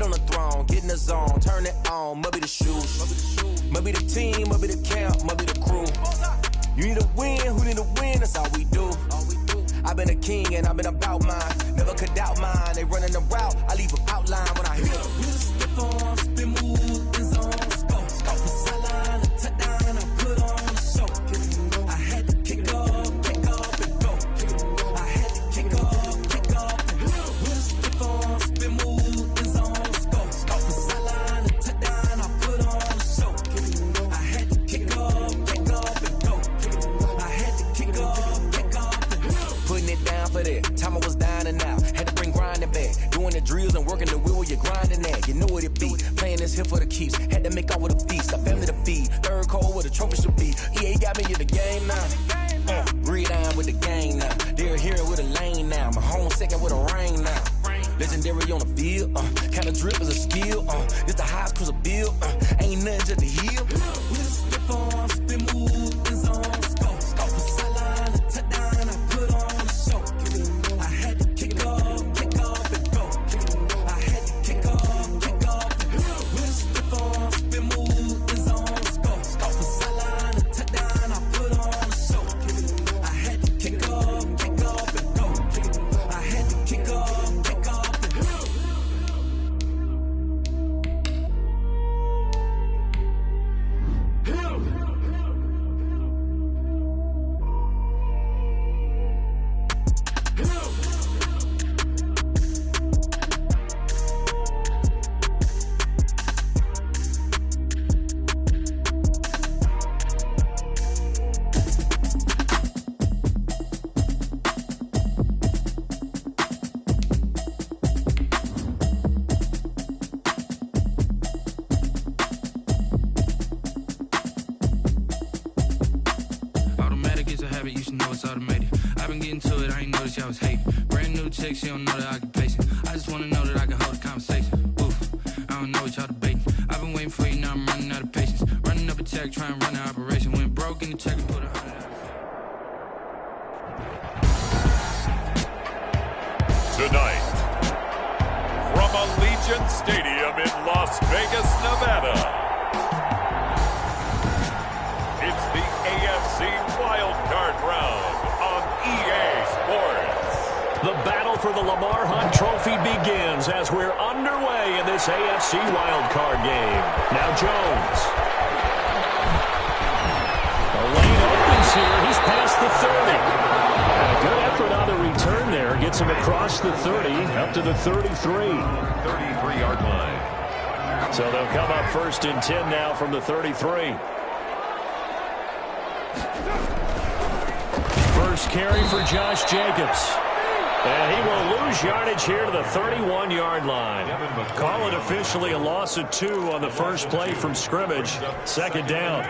Sit on the throne, get in the zone, turn it on. Must be the shoes, must be the team, must be the camp, must be the crew. You need a win, who need a win? That's all we do. I've been a king and I've been about mine. Never could doubt mine. They running the route, I leave them outline when I hit them. Stiff on, spin move, in zone, scope. Scope the sideline, a touchdown, and I put on the show. I had to kick off and go. I had to kick off and go. Stiff on, spin move, in zone, scope. Scope the sideline, a touchdown, I put on the show. I had to kick off and go. I had to kick off and go. Putting it down for that. Time I was down and out. Had to bring grinding back. Doing the drills and working the wheel where you're grinding at. You know what it be. Playing this here for the keeps. Had to make out with a feast. Got family to feed. Third cold where the trophy should be. EA got me in the game now. Breathe down with the gang now. They're here with a lane now. My home second with a rain now. Legendary on the field. Kind of drip is a skill. It's the highest cruiser bill. Ain't nothing just to heal. With a stiff on, spin move, in zone, scope. Scope the sideline, a touchdown, I put on the show. I had to kick off and go. I had to kick off and go. With a stiff on, spin move, in zone, scope. Scope the sideline, a touchdown, I put on the show. I had to kick off and go. I had to kick off and go. Automatic is a habit, you should know it's automated. I've been getting to it, I ain't noticed y'all was hating. Brand new chick, she don't know the occupation. I just wanna know that I can hold a conversation. Oof, I don't know what y'all debating. I've been waiting for you, now I'm running out of patience. Running up a check, trying to run an operation. Went broke in the check and put 100 out. Tonight, from Allegiant Stadium in Las Vegas, Nevada, it's the AFC Wildcard Round on EA Sports. The battle for the Lamar Hunt Trophy begins as we're underway in this AFC Wildcard game. Now Jones. The lane opens here. He's past the 30. And a good effort on the return there. Gets him across the 30 up to the 33. 33-yard line. So they'll come up 1st and 10 now from the 33. First carry for Josh Jacobs. And he will lose yardage here to the 31-yard line. Call it officially a loss of 2 on the first play from scrimmage. 2nd down.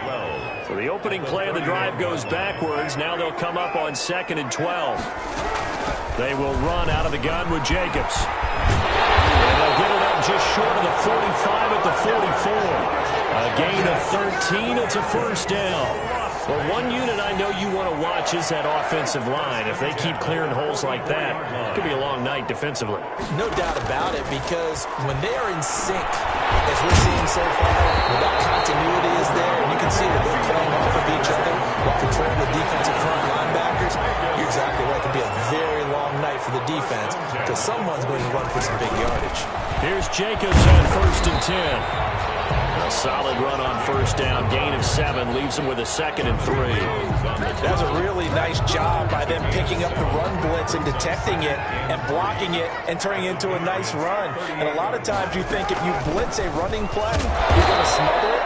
So the opening play of the drive goes backwards. Now they'll come up on 2nd and 12. They will run out of the gun with Jacobs. And they'll get it up just short of the 45 at the 44. A gain of 13. It's a first down. Well, one unit I know you want to watch is that offensive line. If they keep clearing holes like that, it could be a long night defensively. No doubt about it, because when they are in sync, as we're seeing so far, when that continuity is there, and you can see that they're playing off of each other while controlling the defensive front linebackers, you're exactly right. It could be a very long night for the defense because someone's going to run for some big yardage. Here's Jacobs on 1st and 10. A solid run on first down. Gain of 7 leaves them with a 2nd and 3. That's a really nice job by them picking up the run blitz and detecting it and blocking it and turning it into a nice run. And a lot of times you think if you blitz a running play, you're going to smother it.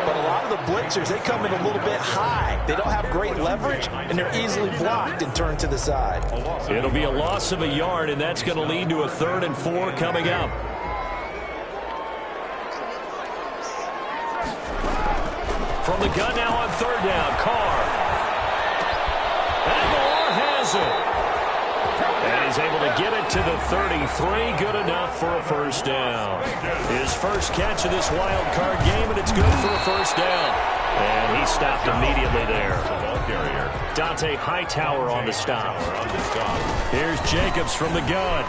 But a lot of the blitzers, they come in a little bit high. They don't have great leverage, and they're easily blocked and turned to the side. It'll be a loss of a yard, and that's going to lead to a 3rd and 4 coming up. From the gun now on 3rd down, Carr. Aguilar has it. And he's able to get it to the 33. Good enough for a first down. His first catch of this wild card game, and it's good for a first down. And he stopped immediately there. Dante Hightower on the stop. Here's Jacobs from the gun.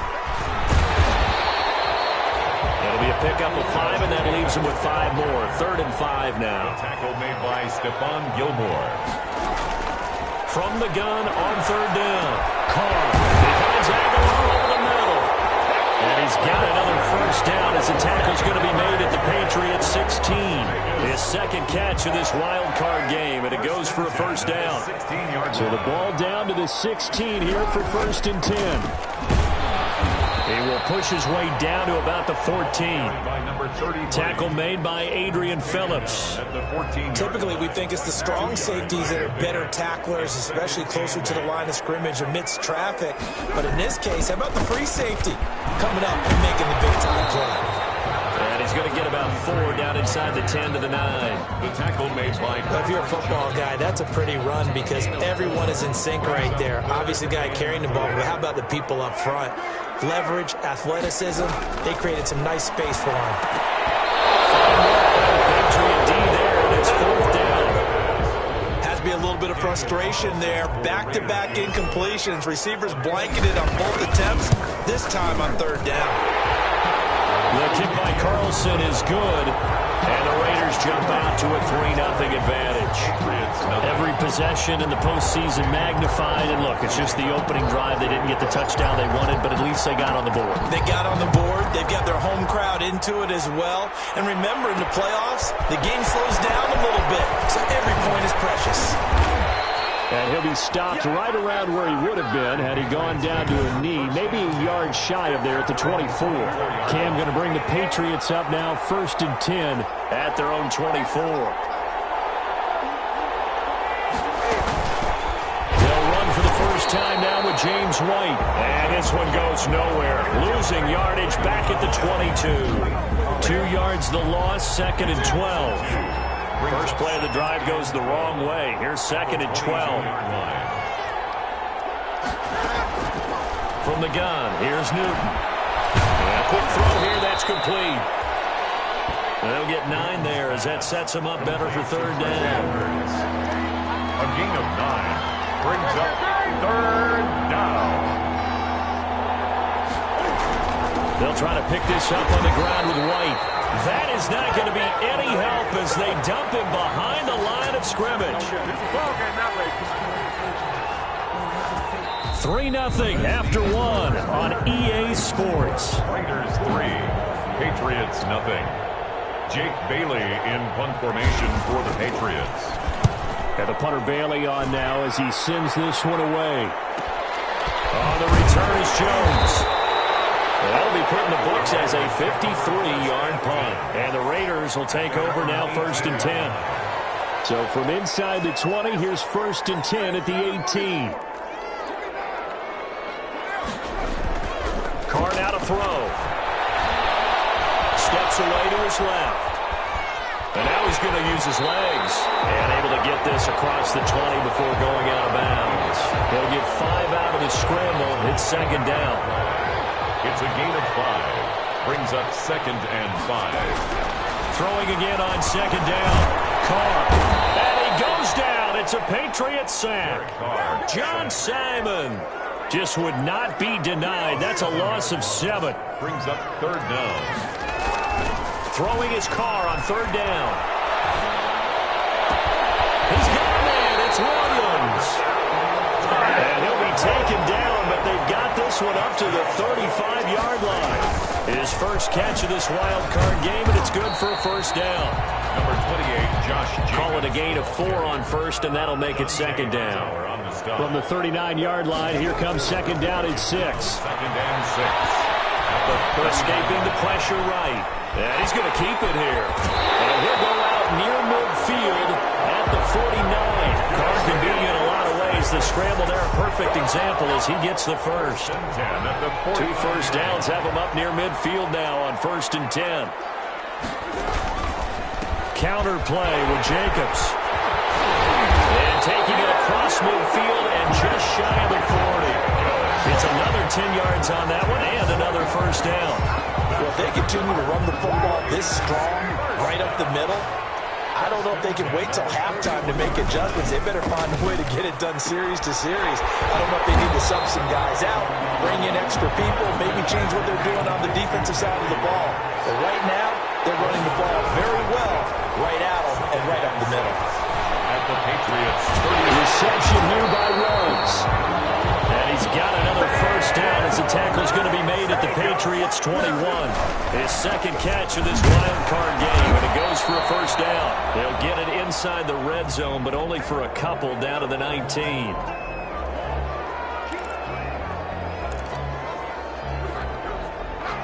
It'll be a pickup of 5, and that leaves him with 5 more. 3rd and 5 now. Tackle made by Stephon Gilmore. From the gun on 3rd down. Carr. He finds Aguilar over the middle. And he's got another first down as the tackle's going to be made at the Patriots 16. His second catch of this wild card game, and it goes for a first down. So the ball down to the 16 here for 1st and 10. He will push his way down to about the 14. Tackle made by Adrian Phillips. Typically, we think it's the strong safeties that are better tacklers, especially closer to the line of scrimmage amidst traffic. But in this case, how about the free safety coming up and making the big-time play? And he's going to get about 4 down inside the 10 to the 9. The tackle made by... If you're a football guy, that's a pretty run because everyone is in sync right there. Obviously, the guy carrying the ball, but how about the people up front? Leverage, athleticism, they created some nice space for him. Patriot D there, and it's 4th down. Has to be a little bit of frustration there. Back-to-back incompletions. Receivers blanketed on both attempts, this time on 3rd down. The kick by Carlson is good, and the Raiders jump out to a 3-0 advantage. Every possession in the postseason magnified, and look, it's just the opening drive. They didn't get the touchdown they wanted, but at least they got on the board. They got on the board. They've got their home crowd into it as well. And remember, in the playoffs, the game slows down a little bit, so every point is precious. And he'll be stopped right around where he would have been had he gone down to a knee, maybe a yard shy of there at the 24. Cam going to bring the Patriots up now, 1st and 10 at their own 24. They'll run for the first time now with James White. And this one goes nowhere. Losing yardage back at the 22. 2 yards the loss, 2nd and 12. First play of the drive goes the wrong way. Here's 2nd and 12. From the gun, here's Newton. And a quick throw here, that's complete. And they'll get 9 there as that sets them up better for 3rd down. A gain of 9 brings up 3rd down. They'll try to pick this up on the ground with White. That is not going to be any help as they dump him behind the line of scrimmage. 3-0 after 1 on EA Sports. Raiders 3, Patriots 0. Jake Bailey in punt formation for the Patriots. Got the punter Bailey on now as he sends this one away. On the return is Jones. That'll be put in the books as a 53-yard punt. And the Raiders will take over now 1st and 10. So from inside the 20, here's 1st and 10 at the 18. Carr now to throw. Steps away to his left. And now he's going to use his legs. And able to get this across the 20 before going out of bounds. He'll get 5 out of the scramble. It's 2nd down. It's a gain of 5. Brings up 2nd and 5. Throwing again on 2nd down. Carr. And he goes down. It's a Patriot sack. John Simon just would not be denied. That's a loss of 7. Brings up 3rd down. Throwing his Carr on 3rd down. He's got a man. It's Williams. And he'll be taken down, but they've got this one up to the 35-yard line. His first catch of this wild card game, and it's good for a first down. Number 28, Josh Jacobs. Call it a gain of 4 on 1st, and that'll make it 2nd down. From the 39-yard line, here comes 2nd down and 6. 2nd and 6. Escaping the pressure right. And he's going to keep it here. And he'll go out near midfield at the 49. Carr can be in a lot of ways. The scramble there, a perfect example as he gets the first. 2 first downs have him up near midfield now on 1st and 10. Counter play with Jacobs. And taking it across midfield and just shy of the 40. It's another 10 yards on that one and another first down. Well, if they continue to run the football this strong, right up the middle, I don't know if they can wait till halftime to make adjustments. They better find a way to get it done series to series. I don't know if they need to sub some guys out, bring in extra people, maybe change what they're doing on the defensive side of the ball. But right now, they're running the ball very well right at them and right up the middle. At the Patriots. Reception here by Ruggs. And he's got another first down as the tackle's going to be made at the Patriots 21. His second catch of this wild card game, and it goes for a first down. They'll get it inside the red zone, but only for a couple down to the 19.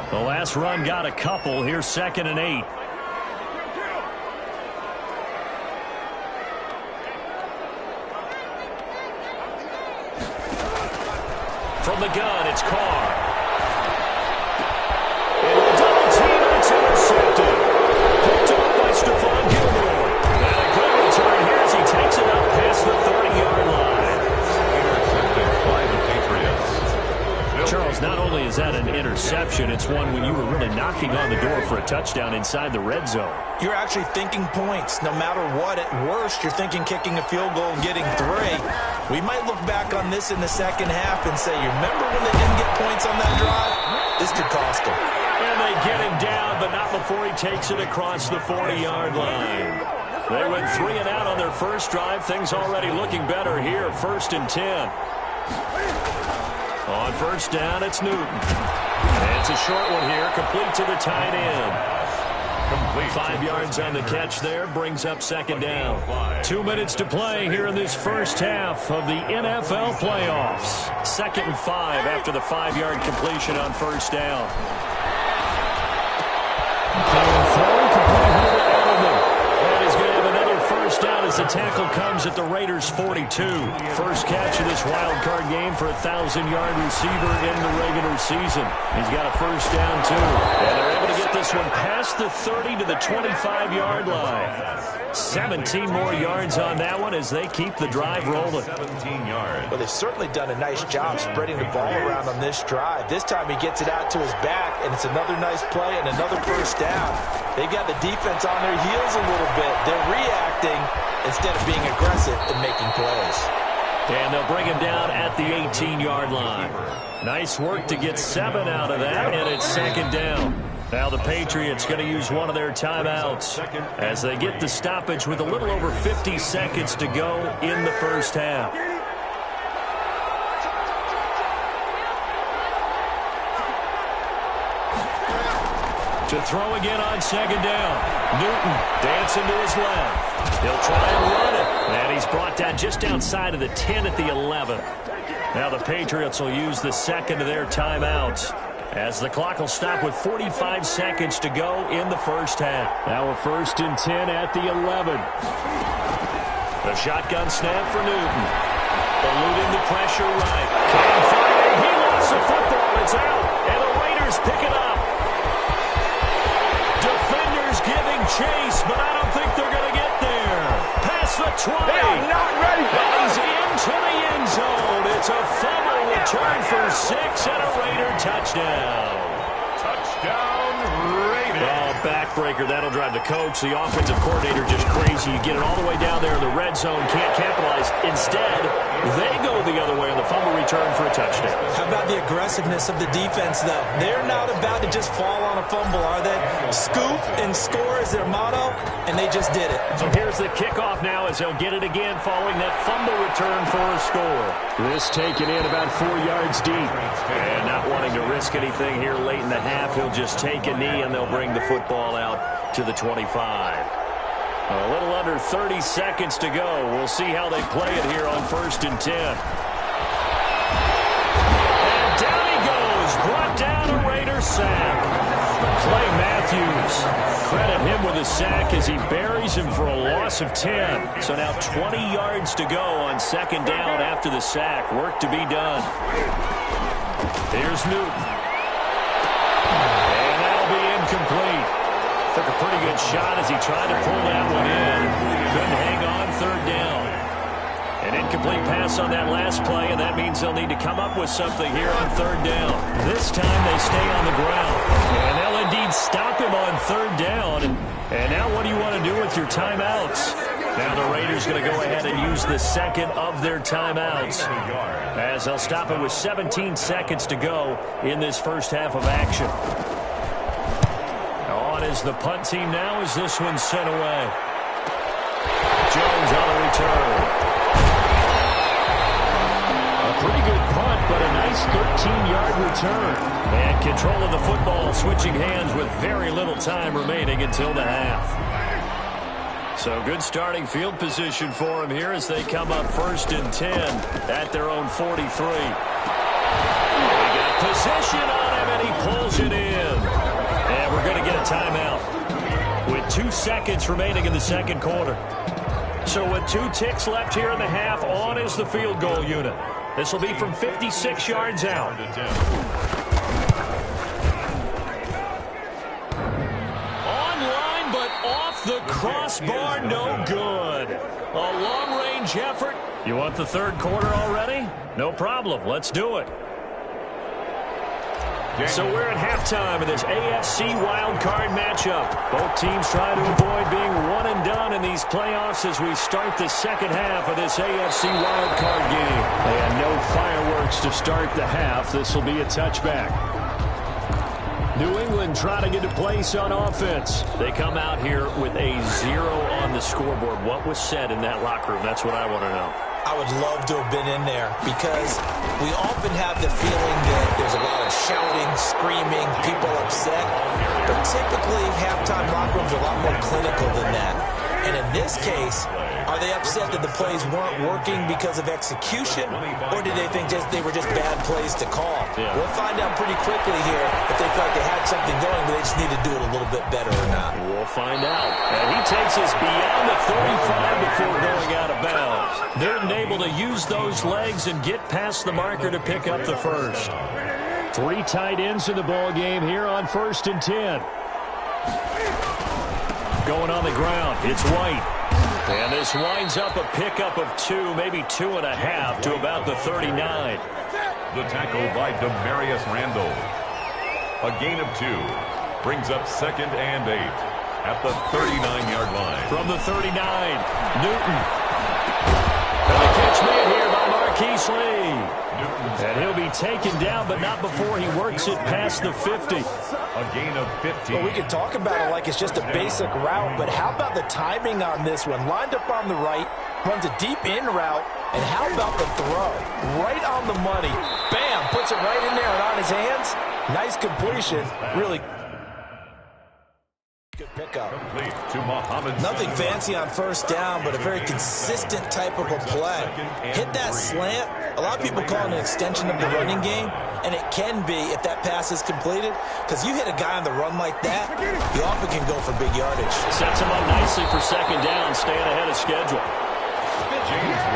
The last run got a couple. Here's 2nd and 8. From the gun, it's Carr. And a double team, and it's intercepted. Picked up by Stephon Gilmore. And a good return here as he takes it up past the 30-yard line. Intercepted by the Patriots. Charles, not only is that an interception, it's one when you were really knocking on the door for a touchdown inside the red zone. You're actually thinking points. No matter what, at worst, you're thinking kicking a field goal and getting 3. We might look back on this in the second half and say, you remember when they didn't get points on that drive? This could cost them. And they get him down, but not before he takes it across the 40-yard line. They went 3 and out on their first drive. Things already looking better here. 1st and 10. On first down, it's Newton. And it's a short one here, complete to the tight end. Complete. 5 yards on the catch there, brings up 2nd down. 2 minutes to play here in this first half of the NFL playoffs. 2nd and 5 after the 5-yard completion on first down. And he's going to have another first down as the tackle comes at the Raiders' 42. First catch of this wild card game for a 1,000-yard receiver in the regular season. He's got a first down, too. And they're able to get this one past the 30 to the 25-yard line. 17 more yards on that one as they keep the drive rolling. 17 yards. Well, they've certainly done a nice job spreading the ball around on this drive. This time he gets it out to his back, and it's another nice play and another first down. They've got the defense on their heels a little bit. They're reacting instead of being aggressive and making plays. And they'll bring him down at the 18-yard line. Nice work to get 7 out of that, and it's 2nd down. Now the Patriots going to use one of their timeouts as they get the stoppage with a little over 50 seconds to go in the first half. To throw again on 2nd down. Newton dancing to his left. He'll try and run it. And he's brought down just outside of the 10 at the 11. Now the Patriots will use the second of their timeouts as the clock will stop with 45 seconds to go in the first half. Now a 1st and 10 at the 11. The shotgun snap for Newton. Eluding the pressure right. Can't find it. He lost the football. It's out. And the Raiders pick it up. Defenders giving chase, but I don't think they're going to get there. Past the 20. They are not ready. And he's into the end zone. It's a fumble return for 6 and a Raider touchdown. Touchdown, Raiders. Oh, backbreaker. That'll drive the coach, the offensive coordinator, just crazy. You get it all the way down there in the red zone, can't capitalize. Instead, they go the other way on the fumble return for a touchdown. How about the aggressiveness of the defense, though? They're not about to just fall on a fumble, are they? Scoop and score is their motto, and they just did it. So here's the kickoff now as they'll get it again following that fumble return for a score. This taken in about 4 yards deep. And not wanting to risk anything here late in the half, he'll just take a knee and they'll bring the football out to the 25. A little under 30 seconds to go. We'll see how they play it here on 1st and 10. And down he goes. Brought down a Raider sack. Clay Matthews, credit him with a sack as he buries him for a loss of 10. So now 20 yards to go on 2nd down after the sack. Work to be done. Here's Newton. And that'll be incomplete. Took a pretty good shot as he tried to pull that one in. Couldn't hang on 3rd down. An incomplete pass on that last play, and that means they'll need to come up with something here on 3rd down. This time they stay on the ground. And they'll indeed stop him on third down. And now what do you want to do with your timeouts? Now the Raiders going to go ahead and use the second of their timeouts, as they'll stop it with 17 seconds to go in this first half of action. On is the punt team now as this one's sent away. Jones on the return. A pretty good punt, but a nice 13-yard return. And control of the football switching hands with very little time remaining until the half. So good starting field position for him here as they come up 1st and 10 at their own 43. They got possession on him and he pulls it in. And we're going to get a timeout with 2 seconds remaining in the second quarter. So with 2 ticks left here in the half, on is the field goal unit. This will be from 56 yards out. The crossbar, no good. A long-range effort. You want the third quarter already? No problem. Let's do it. So we're at halftime of this AFC wildcard matchup. Both teams trying to avoid being one and done in these playoffs as we start the second half of this AFC wildcard game. And no fireworks to start the half. This will be a touchback. New England trying to get a place on offense. They come out here with a 0 on the scoreboard. What was said in that locker room? That's what I want to know. I would love to have been in there because we often have the feeling that there's a lot of shouting, screaming, people upset. But typically, halftime locker rooms are a lot more clinical than that. And in this case, are they upset that the plays weren't working because of execution, or did they think they were just bad plays to call? Yeah. We'll find out pretty quickly here if they felt like they had something going, but they just need to do it a little bit better or not. We'll find out. And he takes us beyond the 35 before going out of bounds. Newton able to use those legs and get past the marker to pick up the first. 3 tight ends in the ball game here on 1st and 10. Going on the ground, it's White. And this winds up a pickup of 2, maybe 2.5 to about the 39. The tackle by Demarius Randall. A gain of 2 brings up 2nd and 8 at the 39-yard line. From the 39, Newton. And the catch made here by Marquise Lee. And he'll be taken down, but not before he works it past the 50. A gain of 15. Well, we can talk about it like it's just a basic route, but how about the timing on this one? Lined up on the right, runs a deep in route, and how about the throw? Right on the money. Bam! Puts it right in there and on his hands. Nice completion. Really good pickup. Complete to Muhammad. Nothing fancy on 1st down, but a very consistent type of a play. Hit that slant. A lot of people call it an extension of the running game, and it can be if that pass is completed, because you hit a guy on the run like that, you often can go for big yardage. Sets him up nicely for 2nd down, staying ahead of schedule.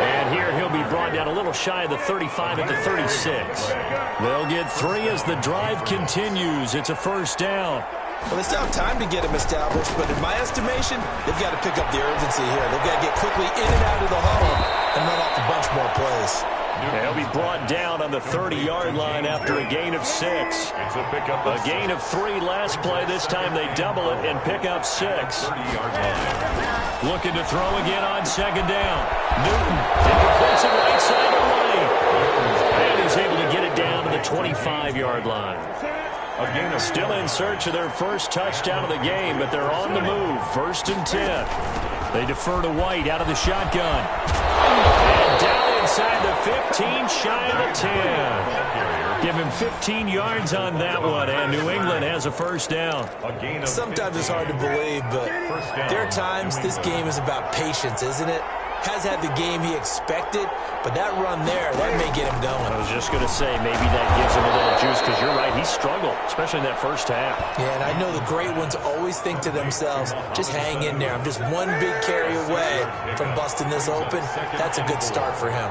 And here he'll be brought down a little shy of the 35 at the 36. They'll get 3 as the drive continues. It's a 1st down. Well, they still have time to get him established, but in my estimation, they've got to pick up the urgency here. They've got to get quickly in and out of the huddle and run off a bunch more plays. And he'll be brought down on the 30-yard line after a gain of 6. It's a pickup of A gain of 3 last play. This time they double it and pick up 6. 30-yard line. Looking to throw again on 2nd down. Newton puts it right side of the lane. And he's able to get it down to the 25-yard line. Still in search of their first touchdown of the game, but they're on the move. 1st and 10. They defer to White out of the shotgun. And down inside the 15, shy of the 10. Give him 15 yards on that one, and New England has a 1st down. Sometimes it's hard to believe, but there are times this game is about patience, isn't it? Has had the game he expected, but that run there, that may get him going. I was just going to say, maybe that gives him a little juice, because you're right, he struggled, especially in that 1st half. Yeah, and I know the great ones always think to themselves, just hang in there. I'm just one big carry away from busting this open. That's a good start for him.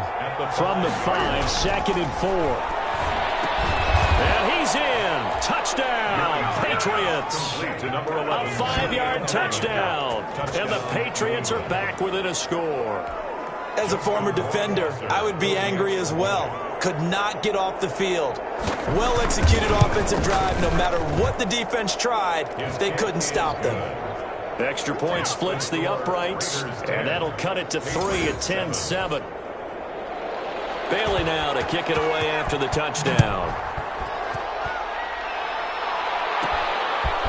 From the 5, 2nd and 4. And he's in. Touchdown, Patriots. A 5-yard touchdown. And the Patriots are back within a score. As a former defender, I would be angry as well. could not get off the field. Well-executed offensive drive. No matter what the defense tried, they couldn't stop them. Extra point splits the uprights, and that'll cut it to 3 at 10-7. Bailey now to kick it away after the touchdown.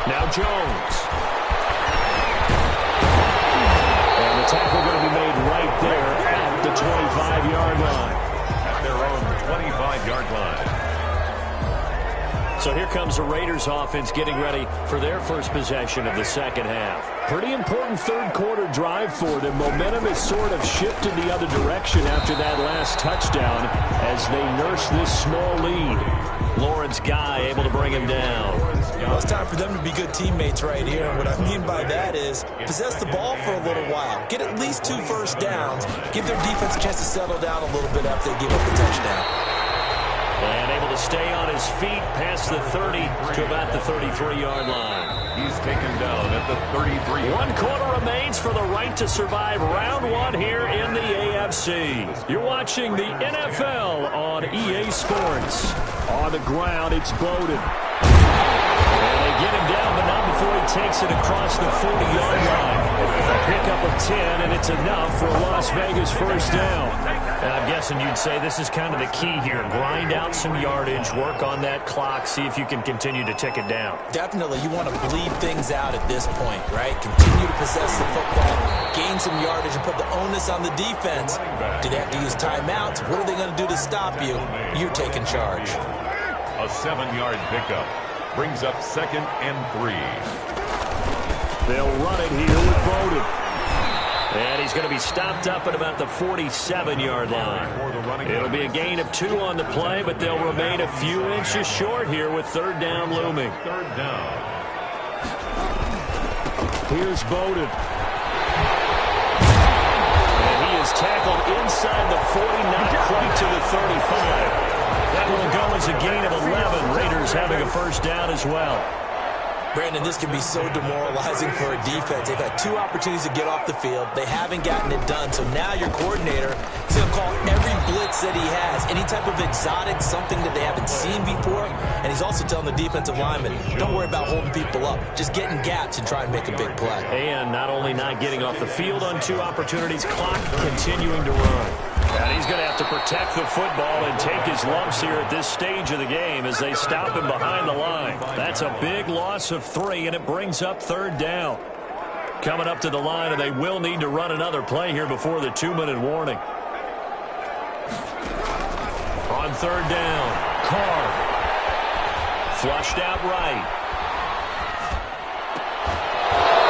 Now Jones. And the tackle going to be made right there at the 25-yard line. At their own 25-yard line. So here comes the Raiders offense getting ready for their first possession of the second half. Pretty important third quarter drive for them. Momentum has sort of shifted the other direction after that last touchdown as they nurse this small lead. Lawrence Guy able to bring him down. Well, it's time for them to be good teammates right here. And what I mean by that is possess the ball for a little while. Get at least 2 first downs. Give their defense a chance to settle down a little bit after they give up the touchdown. And able to stay on his feet past the 30 to about the 33-yard line. He's taken down at the 33. 1 quarter remains for the right to survive round 1 here in the AFC. You're watching the NFL on EA Sports. On the ground, it's Bowden. And they get him down, but not before he takes it across the 40-yard line. A pickup of 10, and it's enough for a Las Vegas first down. And I'm guessing you'd say this is kind of the key here. Grind out some yardage, work on that clock, see if you can continue to tick it down. Definitely, you want to bleed things out at this point, right? Continue to possess the football, gain some yardage, and put the onus on the defense. Do they have to use timeouts? What are they going to do to stop you? You're taking charge. A 7-yard pickup brings up 2nd and 3. They'll run it here with Bowden. And he's going to be stopped up at about the 47-yard line. It'll be a gain of 2 on the play, but they'll remain a few inches short here with 3rd down looming. 3rd down. Here's Bowden. And he is tackled inside the 40, not quite to the 35. That will go as a gain of 11. Raiders having a first down as well. Brandon, this can be so demoralizing for a defense. They've had 2 opportunities to get off the field. They haven't gotten it done. So now your coordinator is going to call every blitz that he has, any type of exotic, something that they haven't seen before. And he's also telling the defensive lineman, don't worry about holding people up. Just get in gaps and try and make a big play. And not only not getting off the field on 2 opportunities, clock continuing to run. And he's going to have to protect the football and take his lumps here at this stage of the game as they stop him behind the line. That's a big loss of 3, and it brings up 3rd down. Coming up to the line, and they will need to run another play here before the 2-minute warning. On 3rd down, Carr. Flushed out right.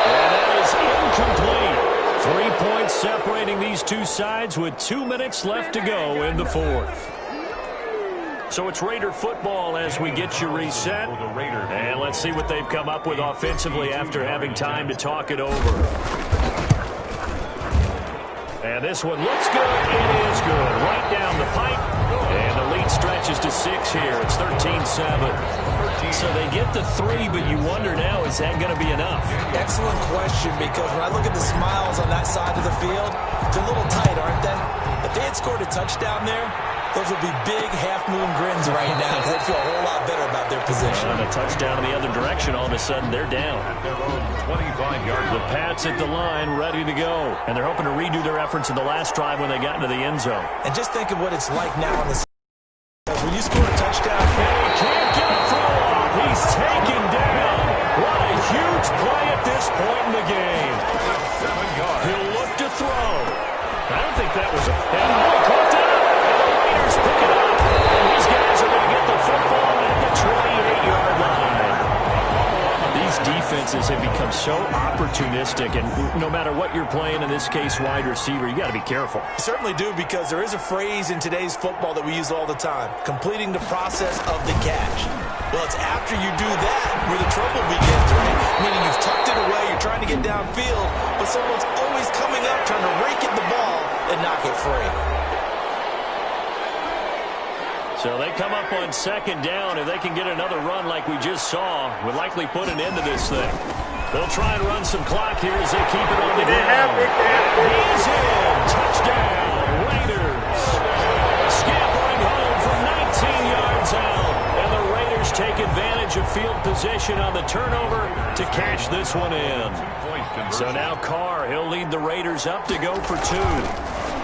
And that is incomplete. 3 points separating these 2 sides with 2 minutes left to go in the 4th. So it's Raider football as we get you reset. And let's see what they've come up with offensively after having time to talk it over. And this one looks good. It is good. Right down the pipe. And the lead stretches to 6 here. It's 13-7. So they get the 3, but you wonder now, is that going to be enough? Excellent question, because when I look at the smiles on that side of the field, they're a little tight, aren't they? If they had scored a touchdown there, those would be big half-moon grins right now because they'd feel a whole lot better about their position. And a touchdown in the other direction, all of a sudden they're down. At their own 25-yard line. The Pats at the line, ready to go. And they're hoping to redo their efforts in the last drive when they got into the end zone. And just think of what it's like now on the when you score a touchdown. And he can't get a throw off. He's taken down. What a huge play at this point in the game. 7 yards. He'll look to throw. I don't think that was a... And he caught it up. And the Raiders pick it up. And these guys are going to get the football at the 28-yard line. These defenses have become so opportunistic, and no matter what you're playing, in this case wide receiver, you got to be careful. You certainly do, because there is a phrase in today's football that we use all the time, completing the process of the catch. Well, it's after you do that where the trouble begins, right? Meaning you've tucked it away, you're trying to get downfield, but someone's always coming up trying to rake at the ball and knock it free. So they come up on 2nd down. If they can get another run like we just saw, would likely put an end to this thing. They'll try and run some clock here as they keep it on the ground. He's in. Touchdown, Raiders. Scampering home from Raiders take advantage of field position on the turnover to cash this one in. So now Carr, he'll lead the Raiders up to go for 2.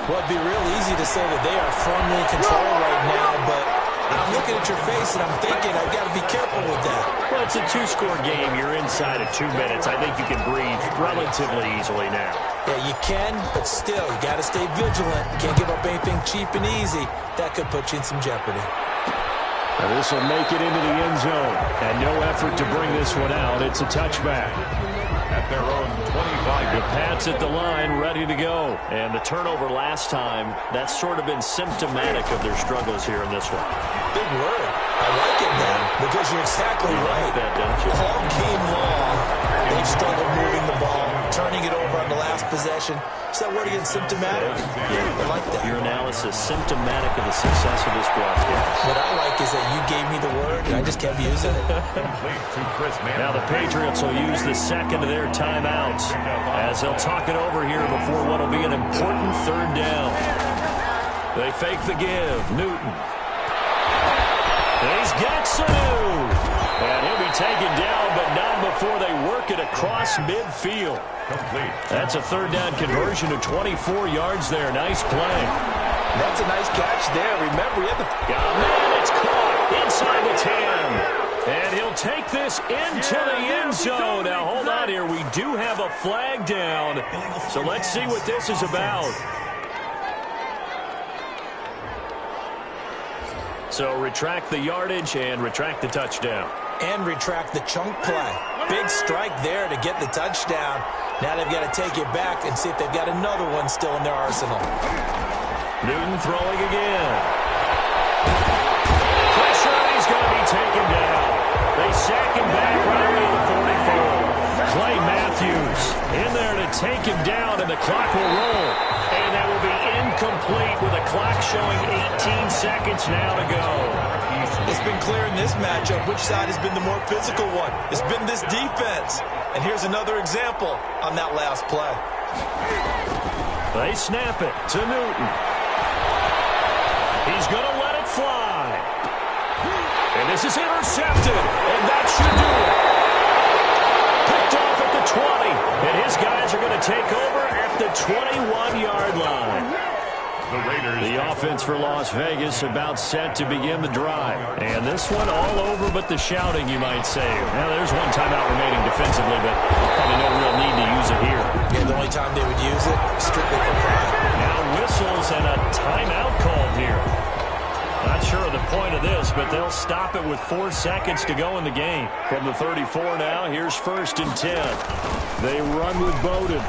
Well, it'd be real easy to say that they are firmly in control right now, but I'm looking at your face and I'm thinking I've got to be careful with that. Well, it's a 2-score game. You're inside of 2 minutes. I think you can breathe relatively easily now. Yeah, you can, but still, you got to stay vigilant. You can't give up anything cheap and easy. That could put you in some jeopardy. And this will make it into the end zone. And no effort to bring this one out. It's a touchback. At their own 25. The Pats at the line, ready to go. And the turnover last time, that's sort of been symptomatic of their struggles here in this one. Big word. I like it, man, because you're exactly right. Like that, don't you? All game long, they've struggled moving the ball, turning it over on the last possession. Is that word again, symptomatic? Yeah, I like that. Your analysis, symptomatic of the success of this broadcast. What I like is that you gave me the word, and I just kept using it. Now the Patriots will use the second of their timeouts as they'll talk it over here before what will be an important 3rd down. They fake the give. Newton. He's got Sanu. And he'll be taken down, but not before they work it across midfield. Complete. That's a 3rd down conversion of 24 yards there. Nice play. That's a nice catch there. Remember, he had the... Oh, man, it's caught inside the 10. And he'll take this into the end zone. Now, hold on here. We do have a flag down. So let's see what this is about. So retract the yardage and retract the touchdown. And retract the chunk play. Big strike there to get the touchdown. Now they've got to take it back and see if they've got another one still in their arsenal. Newton throwing again. Pressure, he's going to be taken down. They sack him back right away to the 44. Clay Matthews in there to take him down, and the clock will roll. And that will be incomplete with the clock showing 18 seconds now to go. It's been clear in this matchup which side has been the more physical one. It's been this defense. And here's another example on that last play. They snap it to Newton. He's going to let it fly. And this is intercepted. And that should do it. Picked off at the 20. And his guys are going to take over at the 21-yard line. The offense for Las Vegas about set to begin the drive. And this one all over but the shouting, you might say. Now, there's one timeout remaining defensively, but probably no real need to use it here. Yeah, the only time they would use it, strictly for pride. Now whistles and a timeout called here. Not sure of the point of this, but they'll stop it with 4 seconds to go in the game. From the 34 now, here's 1st and 10. They run with Bowden.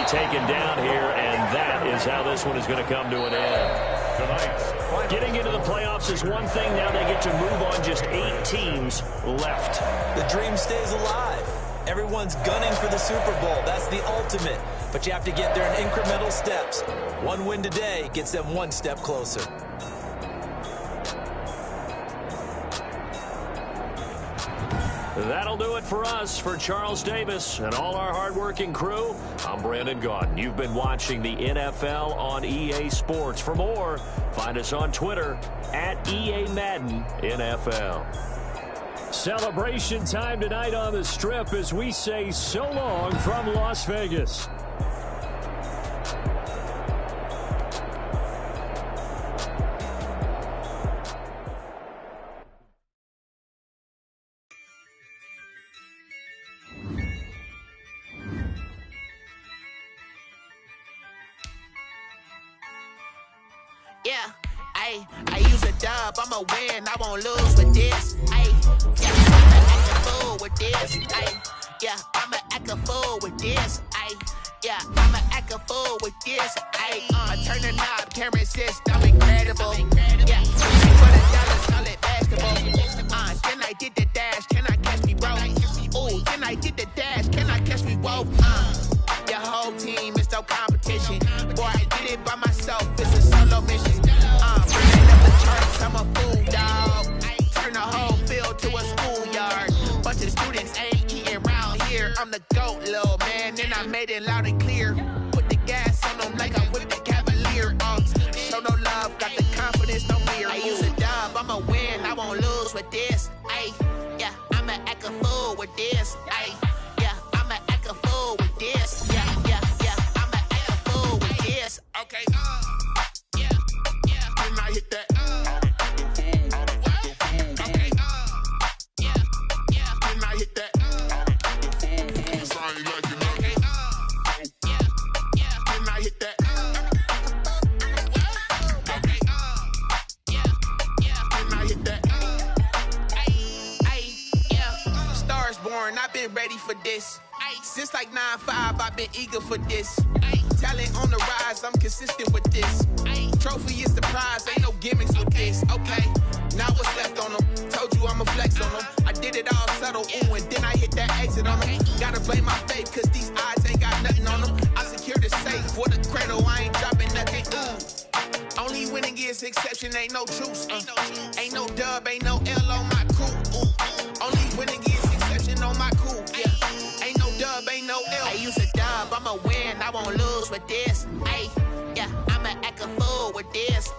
Taken down here, and that is how this one is going to come to an end. Getting into the playoffs is one thing. Now they get to move on. Just 8 teams left. The dream stays alive. Everyone's gunning for the Super Bowl. That's the ultimate. But you have to get there in incremental steps. One win today gets them 1 step closer. That'll do it for us. For Charles Davis and all our hardworking crew, I'm Brandon Gaudin. You've been watching the NFL on EA Sports. For more, find us on Twitter at EA Madden NFL. Celebration time tonight on the Strip as we say so long from Las Vegas. Yeah, I use a dub, I'ma win, I won't lose with this. Yeah, I'ma act a fool with this. Yeah, I'ma act a fool with this. Yeah, I'ma act a fool with this. I turn the knob, camera assist, I'm incredible. Yeah, for the dollars, call it basketball. Then I did the dash, can I catch me, bro? Ooh, then I did the dash, can I catch me, whoa? Your whole team is no competition. Boy, I did it by myself, it's a solo mission. Running up the charts, I'm a fool, dog. Turn the whole field to a schoolyard. Bunch of students ain't eating round here. I'm the GOAT, little man, and I made it loud and clear. Put the gas on them like I'm with the Cavalier. Show no love, got the confidence, no fear. I use a dub, I'm a win, I won't lose with this. Ay, yeah, I'ma act a fool with this. Ay, yeah, I'ma act a fool with this. Yeah, I'ma act a fool with this. Okay, yeah, when I hit that. Okay, yeah, when I hit that. I've been ready for this. Since like 9-5, I've been eager for this. Talent on the rise, I'm consistent with this. Trophy is the prize, ain't no gimmicks with this. Okay, now what's left on them? Told you I'ma flex on them. I did it all subtle, ooh, and then I hit that exit on them. Gotta blame my faith, cause these odds ain't got nothing on them. I secured the safe for the cradle, I ain't dropping nothing. Only winning is exception, ain't no truce. Ain't no dub, ain't no L on my crew. Only winning is exception on my cool. Yeah, ain't no dub, ain't no L. I use a dub, I'ma win, I won't lose with this. Ay, yeah, I'ma act a fool with this.